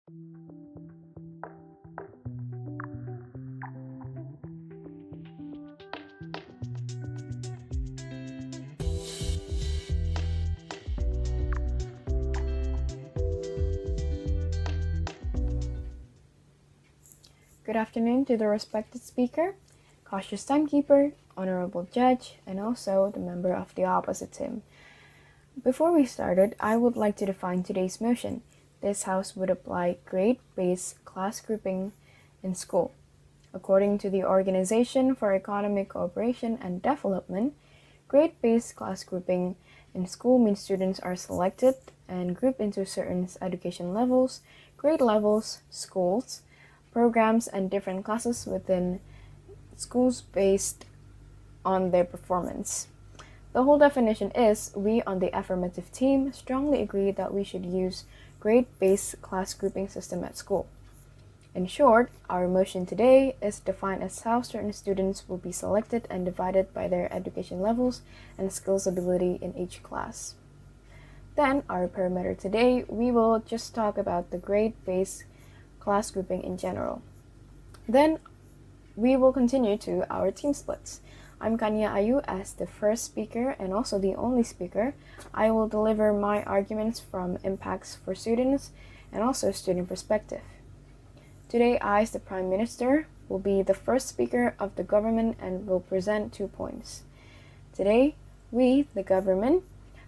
Good afternoon to the respected speaker, cautious timekeeper, honorable judge, and also the member of the opposite team. Before we started, I would like to define today's motion. This House would apply grade-based class grouping in school. According to the Organization for Economic Cooperation and Development, grade-based class grouping in school means students are selected and grouped into certain education levels, grade levels, schools, programs, and different classes within schools based on their performance. The whole definition is, we on the affirmative team strongly agree that we should use grade-based class grouping system at school. In short, our motion today is defined as how certain students will be selected and divided by their education levels and skills ability in each class. Then, our parameter today, we will just talk about the grade-based class grouping in general. Then we will continue to our team splits. I'm Kania Ayu as the first speaker and also the only speaker. I will deliver my arguments from impacts for students and also student perspective. Today, I, as the Prime Minister, will be the first speaker of the government and will present 2 points. Today, we, the government,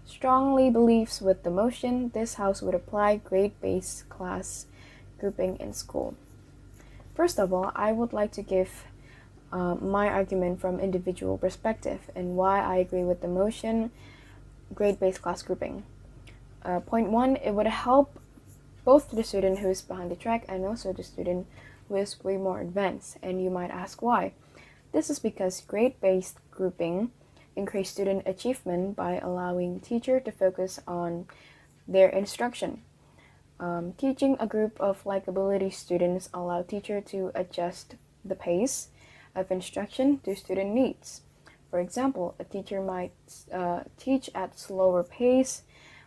strongly believes with the motion this House would apply grade-based class grouping in school. First of all, I would like to give my argument from individual perspective and why I agree with the motion grade-based class grouping. Point 1, it would help both the student who is behind the track and also the student who is way more advanced. And you might ask why. This is because grade-based grouping increase student achievement by allowing teacher to focus on their instruction. Teaching a group of like-ability students allow teacher to adjust the pace of instruction to student needs. For example, a teacher might teach at slower pace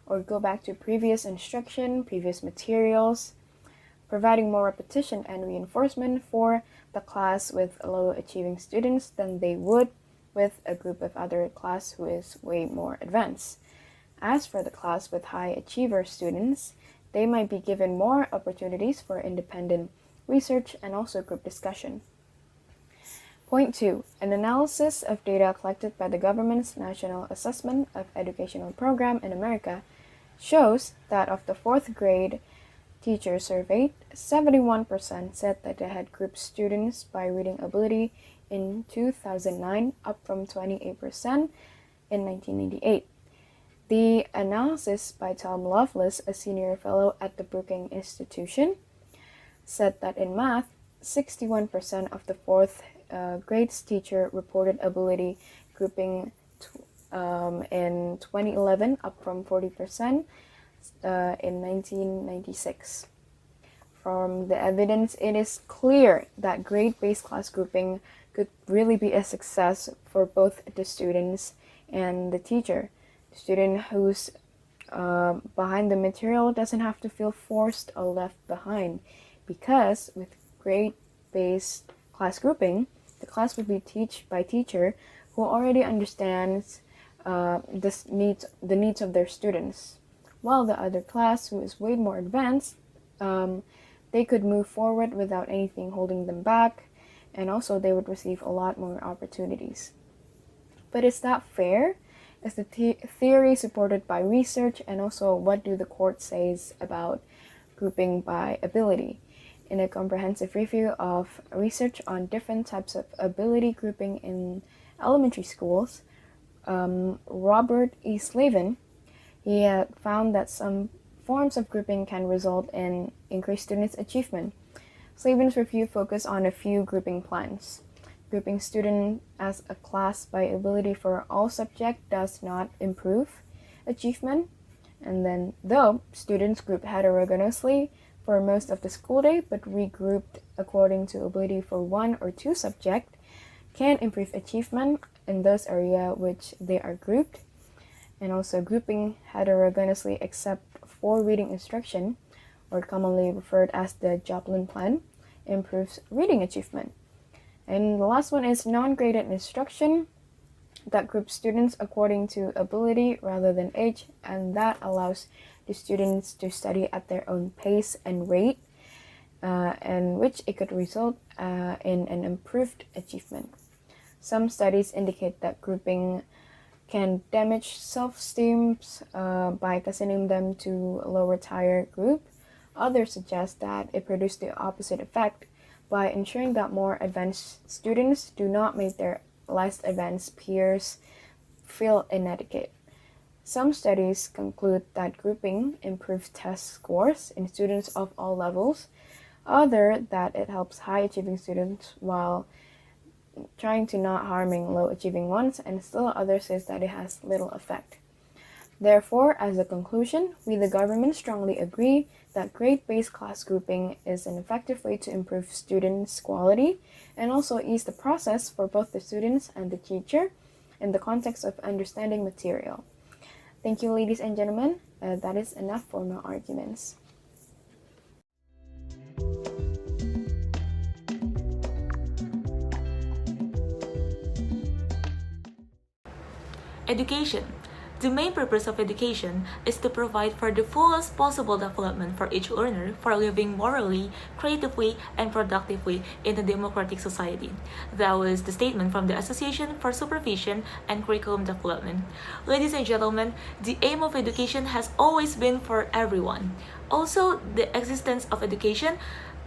or go back to previous instruction, previous materials, providing more repetition and reinforcement for the class with low achieving students than they would with a group of other class who is way more advanced. As for the class with high achiever students, they might be given more opportunities for independent research and also group discussion. Point 2. An analysis of data collected by the government's National Assessment of Educational Program in America shows that of the 4th grade teachers surveyed, 71% said that they had grouped students by reading ability in 2009, up from 28% in 1998. The analysis by Tom Loveless, a senior fellow at the Brookings Institution, said that in math, 61% of the 4th grades teacher reported ability grouping in 2011, up from 40% in 1996. From the evidence, it is clear that grade-based class grouping could really be a success for both the students and the teacher. The student who's behind the material doesn't have to feel forced or left behind, because with grade-based class grouping, the class will be taught by teacher who already understands the needs of their students, while the other class who is way more advanced, they could move forward without anything holding them back, and also they would receive a lot more opportunities. But is that fair? Is the theory supported by research, and also what do the court says about grouping by ability? In a comprehensive review of research on different types of ability grouping in elementary schools, Robert E. Slavin, he found that some forms of grouping can result in increased students' achievement. Slavin's review focused on a few grouping plans. Grouping students as a class by ability for all subjects does not improve achievement. And then, though students group heterogeneously for most of the school day but regrouped according to ability for 1 or 2 subjects, can improve achievement in those areas which they are grouped. And also grouping heterogeneously except for reading instruction or commonly referred as the Joplin Plan, improves reading achievement. And the last one is non-graded instruction that groups students according to ability rather than age, and that allows the students to study at their own pace and rate, and which it could result in an improved achievement. Some studies indicate that grouping can damage self-esteem by assigning them to a lower tier group. Others suggest that it produces the opposite effect by ensuring that more advanced students do not make their less advanced peers feel inadequate. Some studies conclude that grouping improves test scores in students of all levels, others that it helps high-achieving students while trying to not harming low-achieving ones, and still others says that it has little effect. Therefore, as a conclusion, we the government strongly agree that grade-based class grouping is an effective way to improve students' quality and also ease the process for both the students and the teacher in the context of understanding material. Thank you, ladies and gentlemen. That is enough for my arguments. Education. The main purpose of education is to provide for the fullest possible development for each learner for living morally, creatively, and productively in a democratic society. That was the statement from the Association for Supervision and Curriculum Development. Ladies and gentlemen, the aim of education has always been for everyone. Also, the existence of education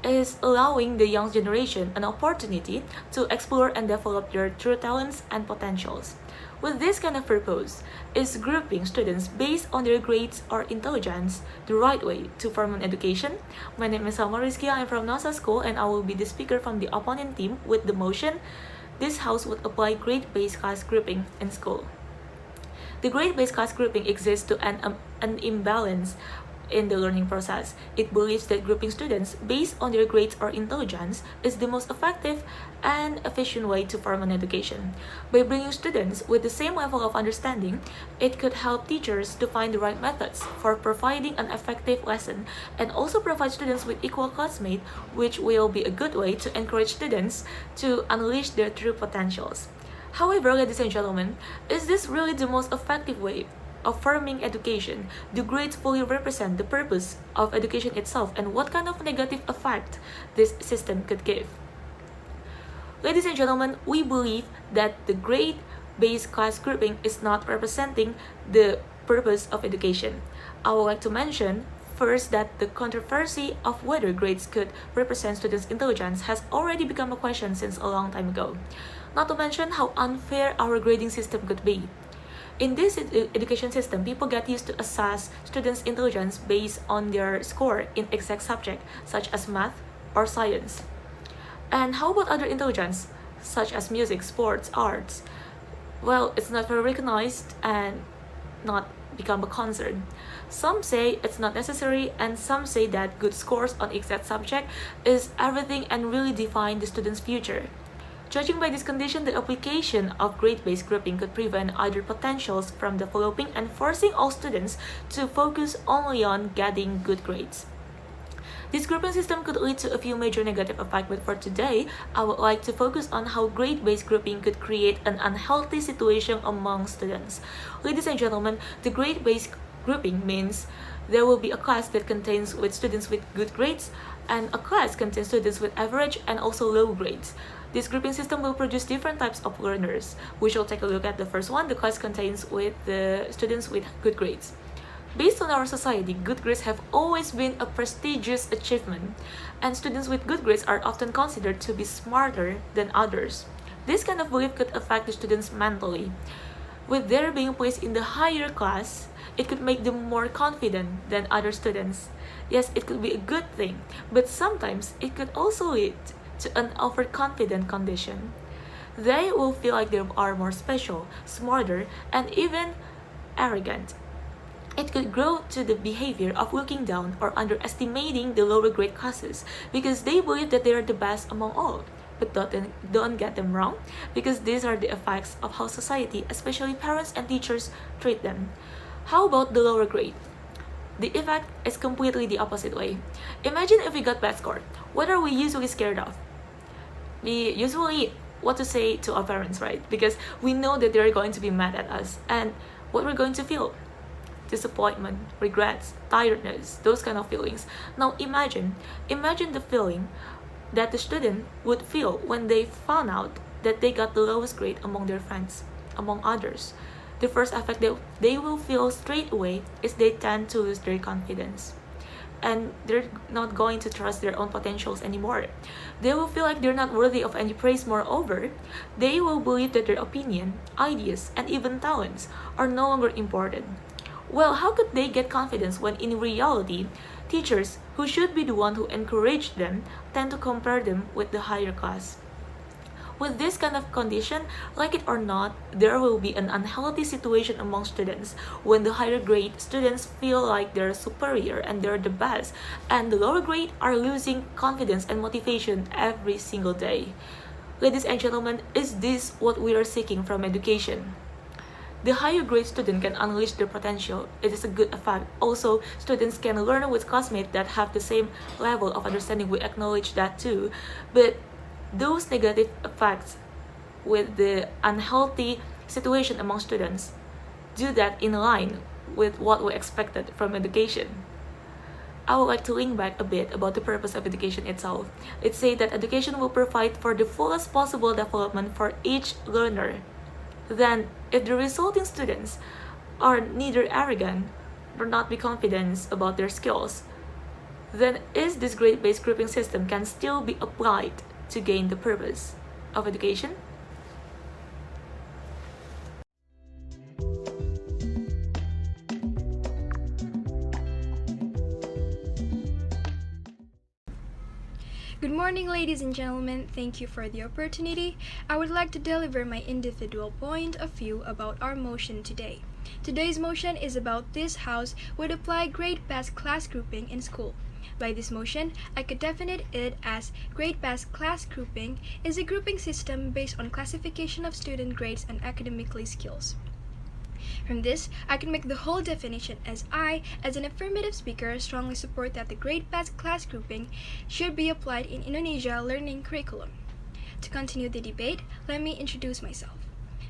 is allowing the young generation an opportunity to explore and develop their true talents and potentials. With this kind of purpose, is grouping students based on their grades or intelligence the right way to form an education? My name is Salma Rizkia. I'm from Nassa school, and I will be the speaker from the opponent team with the motion, this house would apply grade-based class grouping in school. The grade-based class grouping exists to an imbalance in the learning process. It believes that grouping students based on their grades or intelligence is the most effective and efficient way to form an education. By bringing students with the same level of understanding, it could help teachers to find the right methods for providing an effective lesson and also provide students with equal classmates, which will be a good way to encourage students to unleash their true potentials. However, ladies and gentlemen, is this really the most effective way of forming education? Do grades fully represent the purpose of education itself, and what kind of negative effect this system could give? Ladies and gentlemen, we believe that the grade-based class grouping is not representing the purpose of education. I would like to mention first that the controversy of whether grades could represent students' intelligence has already become a question since a long time ago. Not to mention how unfair our grading system could be. In this education system, people get used to assess students' intelligence based on their score in exact subject, such as math or science. And how about other intelligence, such as music, sports, arts? Well, it's not very recognized and not become a concern. Some say it's not necessary, and some say that good scores on exact subject is everything and really define the student's future. Judging by this condition, the application of grade-based grouping could prevent other potentials from developing and forcing all students to focus only on getting good grades. This grouping system could lead to a few major negative effects, but for today, I would like to focus on how grade-based grouping could create an unhealthy situation among students. Ladies and gentlemen, the grade-based grouping means there will be a class that contains with students with good grades, and a class contains students with average and also low grades. This grouping system will produce different types of learners. We shall take a look at the first one. The class contains with the students with good grades. Based on our society, good grades have always been a prestigious achievement, and students with good grades are often considered to be smarter than others. This kind of belief could affect the students mentally. With their being placed in the higher class, it could make them more confident than other students. Yes, it could be a good thing, but sometimes it could also lead to an overconfident condition. They will feel like they are more special, smarter, and even arrogant. It could grow to the behavior of looking down or underestimating the lower grade classes because they believe that they are the best among all. But don't get them wrong, because these are the effects of how society, especially parents and teachers, treat them. How about the lower grade? The effect is completely the opposite way. Imagine if we got bad score. What are we usually scared of? We usually what to say to our parents, right? Because we know that they're going to be mad at us, and what we're going to feel: disappointment, regrets, tiredness, those kind of feelings. Now imagine the feeling that the student would feel when they found out that they got the lowest grade among their friends, among others. The first effect that they will feel straight away is they tend to lose their confidence, and they're not going to trust their own potentials anymore. They will feel like they're not worthy of any praise. Moreover, they will believe that their opinion, ideas, and even talents are no longer important. Well, how could they get confidence when in reality, teachers who should be the one who encourage them tend to compare them with the higher class? With this kind of condition, like it or not, there will be an unhealthy situation among students when the higher grade students feel like they're superior and they're the best, and the lower grade are losing confidence and motivation every single day. Ladies and gentlemen, is this what we are seeking from education? The higher grade student can unleash their potential. It is a good effect. Also, students can learn with classmates that have the same level of understanding. We acknowledge that too. But those negative effects with the unhealthy situation among students do that in line with what we expected from education. I would like to link back a bit about the purpose of education itself. It says that education will provide for the fullest possible development for each learner. Then, if the resulting students are neither arrogant nor not be confident about their skills, then is this grade-based grouping system can still be applied to gain the purpose of education? Good morning, ladies and gentlemen. Thank you for the opportunity. I would like to deliver my individual point of view about our motion today. Today's motion is about this House would apply grade-based class grouping in school. By this motion, I could definite it as grade-based class grouping is a grouping system based on classification of student grades and academically skills. From this, I can make the whole definition as I, as an affirmative speaker, strongly support that the grade-based class grouping should be applied in Indonesia learning curriculum. To continue the debate, let me introduce myself.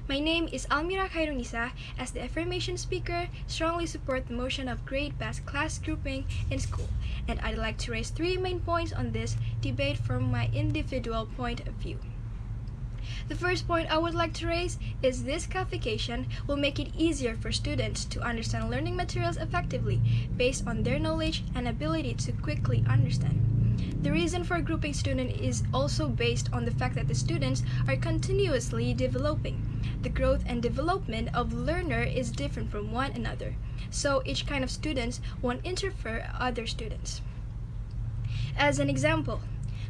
My name is Almira Chaerunissa. As the affirmation speaker, strongly support the motion of grade-based class grouping in school, and I'd like to raise 3 main points on this debate from my individual point of view. The first point I would like to raise is this classification will make it easier for students to understand learning materials effectively based on their knowledge and ability to quickly understand. The reason for grouping students is also based on the fact that the students are continuously developing. The growth and development of learner is different from one another, so each kind of students won't interfere other students. As an example,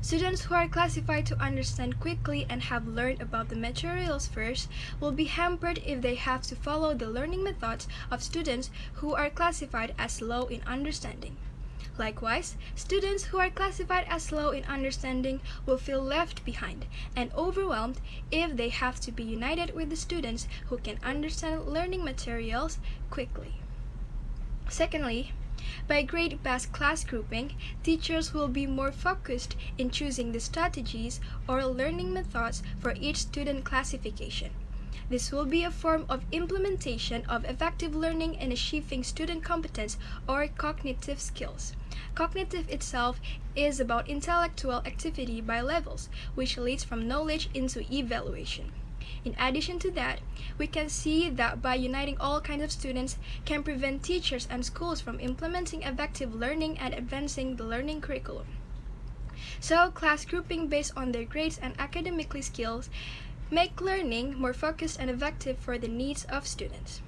students who are classified to understand quickly and have learned about the materials first will be hampered if they have to follow the learning methods of students who are classified as slow in understanding. Likewise, students who are classified as slow in understanding will feel left behind and overwhelmed if they have to be united with the students who can understand learning materials quickly. Secondly, by grade-based class grouping, teachers will be more focused in choosing the strategies or learning methods for each student classification. This will be a form of implementation of effective learning and achieving student competence or cognitive skills. Cognitive itself is about intellectual activity by levels, which leads from knowledge into evaluation. In addition to that, we can see that by uniting all kinds of students can prevent teachers and schools from implementing effective learning and advancing the learning curriculum. So, class grouping based on their grades and academically skills make learning more focused and effective for the needs of students.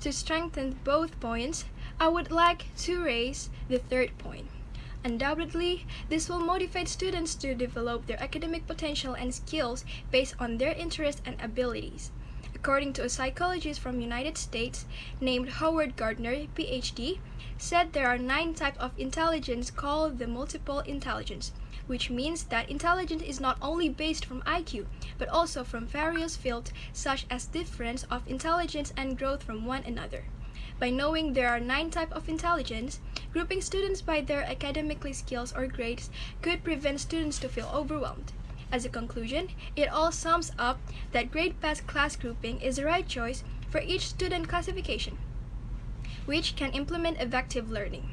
To strengthen both points, I would like to raise the third point. Undoubtedly, this will motivate students to develop their academic potential and skills based on their interests and abilities. According to a psychologist from United States named Howard Gardner, PhD, said there are 9 types of intelligence called the multiple intelligence, which means that intelligence is not only based from IQ, but also from various fields such as difference of intelligence and growth from one another. By knowing there are 9 types of intelligence, grouping students by their academically skills or grades could prevent students to feel overwhelmed. As a conclusion, it all sums up that grade-based class grouping is the right choice for each student classification, which can implement effective learning.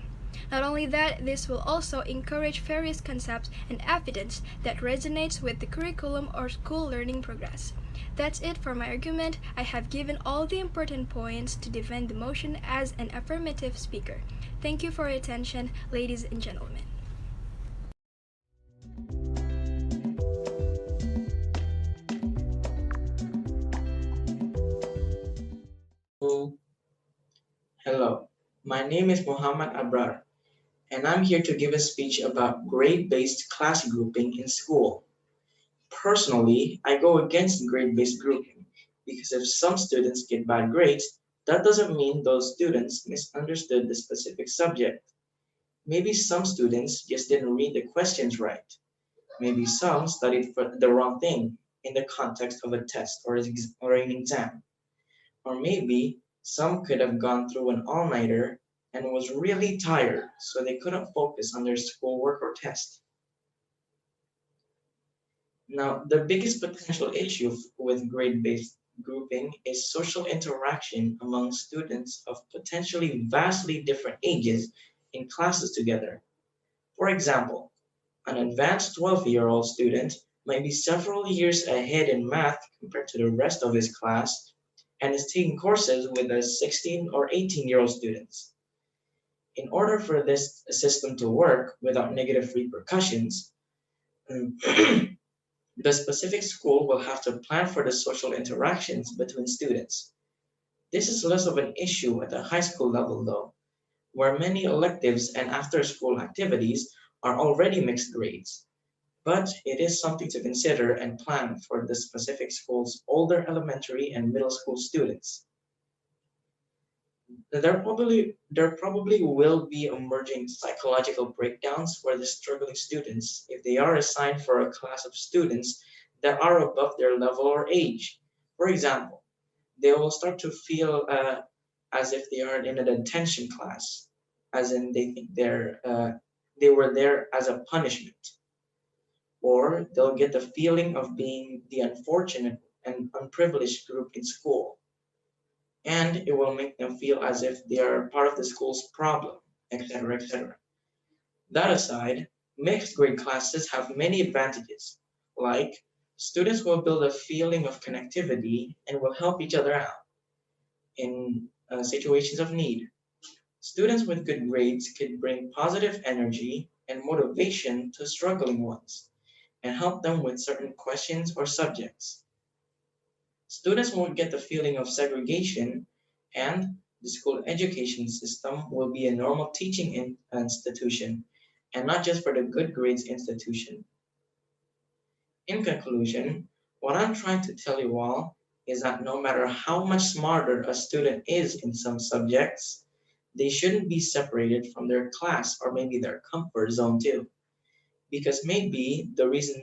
Not only that, this will also encourage various concepts and evidence that resonates with the curriculum or school learning progress. That's it for my argument. I have given all the important points to defend the motion as an affirmative speaker. Thank you for your attention, ladies and gentlemen. Hello, my name is Muhammad Abrar, and I'm here to give a speech about grade-based class grouping in school. Personally, I go against grade-based grouping because if some students get bad grades, that doesn't mean those students misunderstood the specific subject. Maybe some students just didn't read the questions right. Maybe some studied for the wrong thing in the context of a test or an exam. Or maybe some could have gone through an all-nighter and was really tired, so they couldn't focus on their schoolwork or test. Now, the biggest potential issue with grade-based grouping is social interaction among students of potentially vastly different ages in classes together. For example, an advanced 12-year-old student might be several years ahead in math compared to the rest of his class and is taking courses with the 16 or 18-year-old students. In order for this system to work without negative repercussions, the specific school will have to plan for the social interactions between students. This is less of an issue at the high school level, though, where many electives and after school activities are already mixed grades. But it is something to consider and plan for the specific school's older elementary and middle school students. There probably will be emerging psychological breakdowns for the struggling students if they are assigned for a class of students that are above their level or age. For example, they will start to feel as if they are in a detention class, as in they think they were there as a punishment, or they'll get the feeling of being the unfortunate and unprivileged group in school, and it will make them feel as if they are part of the school's problem, etc., etc. That aside, mixed grade classes have many advantages, like students will build a feeling of connectivity and will help each other out in situations of need. Students with good grades could bring positive energy and motivation to struggling ones and help them with certain questions or subjects. Students won't get the feeling of segregation, and the school education system will be a normal teaching institution and not just for the good grades institution. In conclusion, what I'm trying to tell you all is that no matter how much smarter a student is in some subjects, they shouldn't be separated from their class or maybe their comfort zone too. Because maybe the reason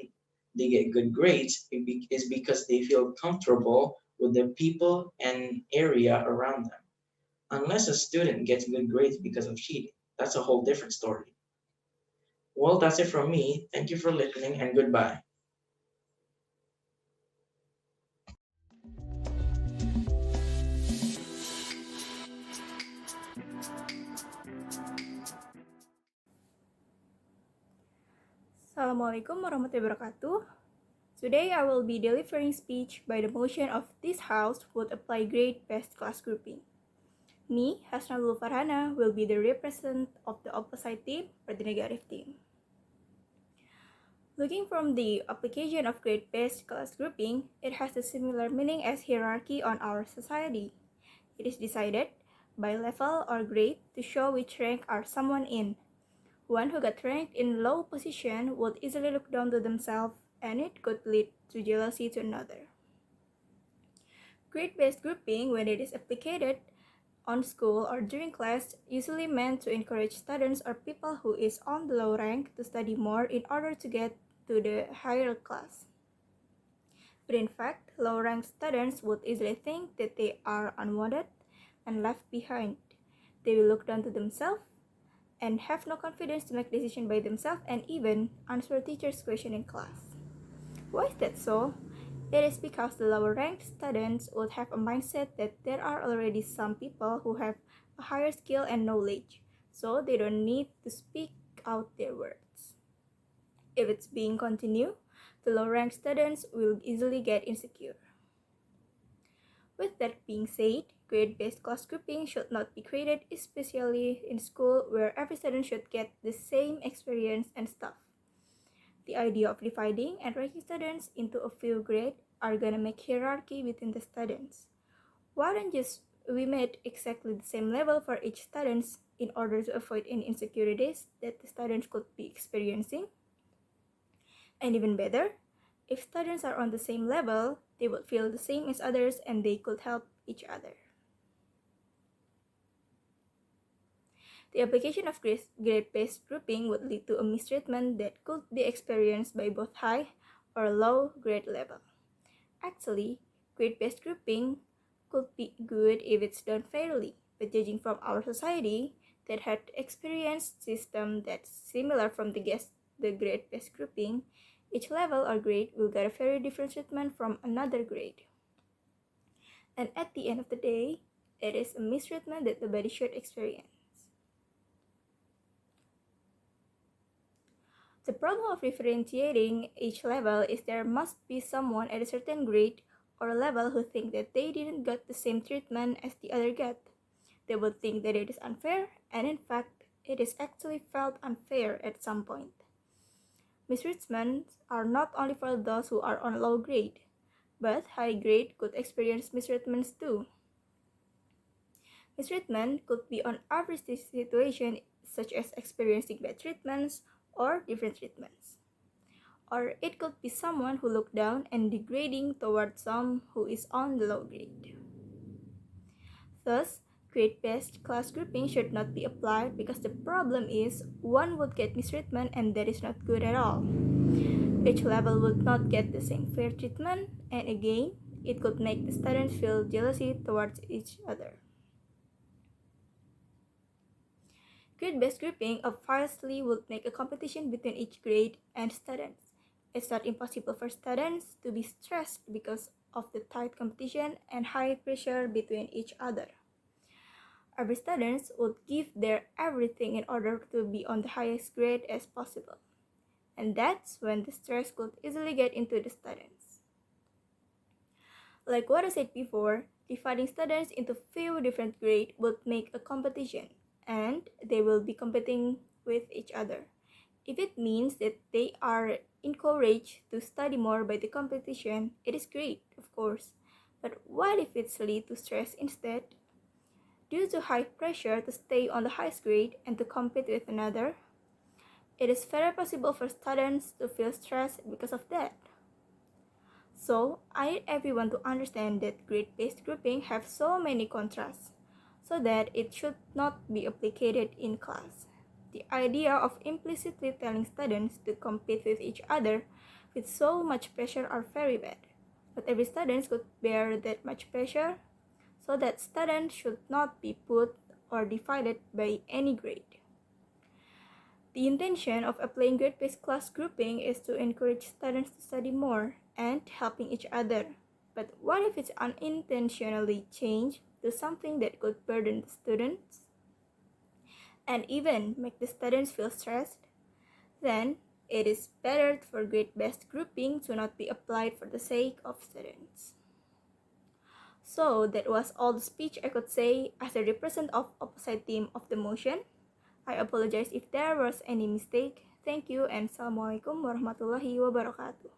they get good grades is because they feel comfortable with the people and area around them. Unless a student gets good grades because of cheating, that's a whole different story. Well, that's it from me. Thank you for listening and goodbye. Assalamualaikum warahmatullahi wabarakatuh. Today I will be delivering speech by the motion of this House would apply grade-based class grouping. Me, Hasna Farhana, will be the representative of the opposite team or the negative team. Looking from the application of grade-based class grouping, it has a similar meaning as hierarchy on our society. It is decided by level or grade to show which rank are someone in. One who got ranked in low position would easily look down to themselves, and it could lead to jealousy to another. Grade-based grouping, when it is applied on school or during class, usually meant to encourage students or people who is on the low rank to study more in order to get to the higher class. But in fact, low-ranked students would easily think that they are unwanted and left behind. They will look down to themselves and have no confidence to make decisions by themselves and even answer teachers' questions in class. Why is that so? It is because the lower ranked students would have a mindset that there are already some people who have a higher skill and knowledge, so they don't need to speak out their words. If it's being continued, the low ranked students will easily get insecure. With that being said, grade-based class grouping should not be created, especially in school where every student should get the same experience and stuff. The idea of dividing and ranking students into a few grades are gonna make hierarchy between the students. Why don't just we made exactly the same level for each student in order to avoid any insecurities that the students could be experiencing? And even better, if students are on the same level, they would feel the same as others and they could help each other. The application of grade-based grouping would lead to a mistreatment that could be experienced by both high or low grade level. Actually, grade-based grouping could be good if it's done fairly, but judging from our society that had experienced system that's similar from the grade-based grouping, each level or grade will get a very different treatment from another grade. And at the end of the day, it is a mistreatment that nobody should experience. The problem of differentiating each level is there must be someone at a certain grade or level who think that they didn't get the same treatment as the other got. They would think that it is unfair, and in fact, it is actually felt unfair at some point. Mistreatments are not only for those who are on low grade, but high grade could experience mistreatments too. Mistreatment could be on every situation, such as experiencing bad treatments or different treatments. Or it could be someone who looked down and degrading towards some who is on the low grade. Thus, grade-based class grouping should not be applied because the problem is one would get mistreatment and that is not good at all. Each level would not get the same fair treatment, and again, it could make the students feel jealousy towards each other. Grade-based grouping obviously would make a competition between each grade and students. It's not impossible for students to be stressed because of the tight competition and high pressure between each other. Every student would give their everything in order to be on the highest grade as possible. And that's when the stress could easily get into the students. Like what I said before, dividing students into few different grades would make a competition, and they will be competing with each other. If it means that they are encouraged to study more by the competition, it is great, of course. But what if it's lead to stress instead? Due to high pressure to stay on the highest grade and to compete with another, it is very possible for students to feel stressed because of that. So, I need everyone to understand that grade-based grouping have so many contrasts, so that it should not be applied in class. The idea of implicitly telling students to compete with each other with so much pressure are very bad. Not every student could bear that much pressure, so that students should not be put or divided by any grade. The intention of applying grade-based class grouping is to encourage students to study more and helping each other. But what if it's unintentionally changed to something that could burden the students and even make the students feel stressed? Then it is better for grade-based grouping to not be applied for the sake of students. So that was all the speech I could say as a representative of opposite team of the motion. I apologize if there was any mistake. Thank you and Assalamualaikum warahmatullahi wabarakatuh.